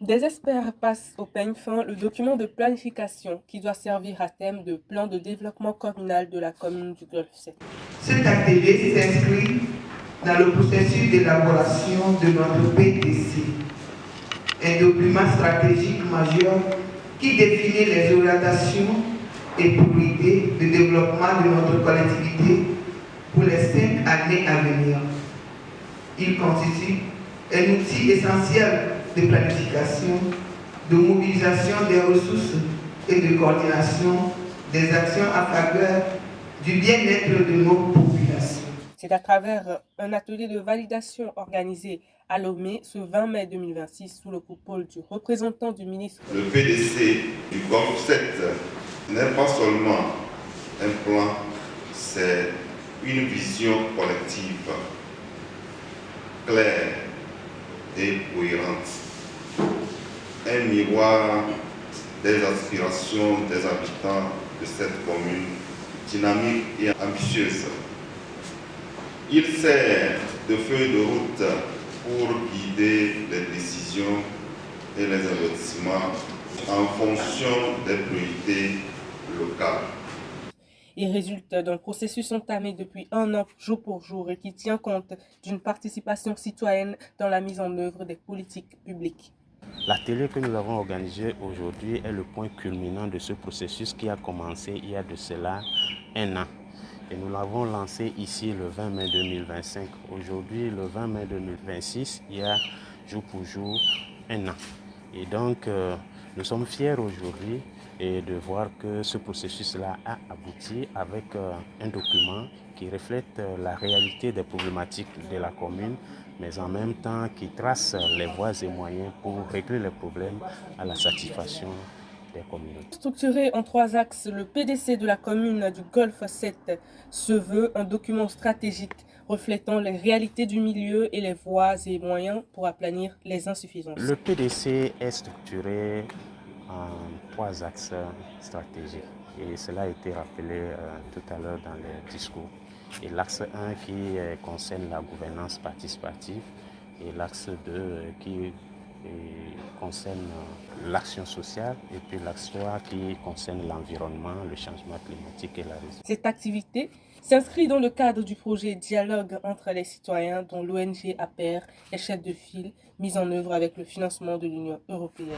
Des experts passent au peigne fin le document de planification qui doit servir à thème de plan de développement communal de la commune du Golfe 7. Cet atelier s'inscrit dans le processus d'élaboration de notre PDC, un document stratégique majeur qui définit les orientations et priorités de développement de notre collectivité pour les 5 années à venir. Il constitue un outil essentiel de planification, de mobilisation des ressources et de coordination des actions en faveur du bien-être de nos populations. C'est à travers un atelier de validation organisé à Lomé ce 20 mai 2026 sous le coupole du représentant du ministre. Le PDC du Golfe 7 n'est pas seulement un plan, c'est une vision collective, claire et cohérente. Un miroir des aspirations des habitants de cette commune dynamique et ambitieuse. Il sert de feuille de route pour guider les décisions et les investissements en fonction des priorités locales. Il résulte d'un processus entamé depuis 1 an, jour pour jour, et qui tient compte d'une participation citoyenne dans la mise en œuvre des politiques publiques. L'atelier que nous avons organisé aujourd'hui est le point culminant de ce processus qui a commencé il y a de cela 1 an. Et nous l'avons lancé ici le 20 mai 2025. Aujourd'hui, le 20 mai 2026, il y a jour pour jour 1 an. Et donc, nous sommes fiers aujourd'hui de voir que ce processus-là a abouti avec un document qui reflète la réalité des problématiques de la commune, mais en même temps qui trace les voies et moyens pour régler les problèmes à la satisfaction des communautés. Structuré en 3 axes, le PDC de la commune du Golfe 7 se veut un document stratégique reflétant les réalités du milieu et les voies et moyens pour aplanir les insuffisances. Le PDC est structuré en 3 axes stratégiques et cela a été rappelé tout à l'heure dans les discours. Et l'axe 1 qui concerne la gouvernance participative et l'axe 2 qui concerne l'action sociale et puis l'axe 3 qui concerne l'environnement, le changement climatique et la résilience. Cette activité s'inscrit dans le cadre du projet Dialogue entre les citoyens dont l'ONG APER est chef de file, mise en œuvre avec le financement de l'Union européenne.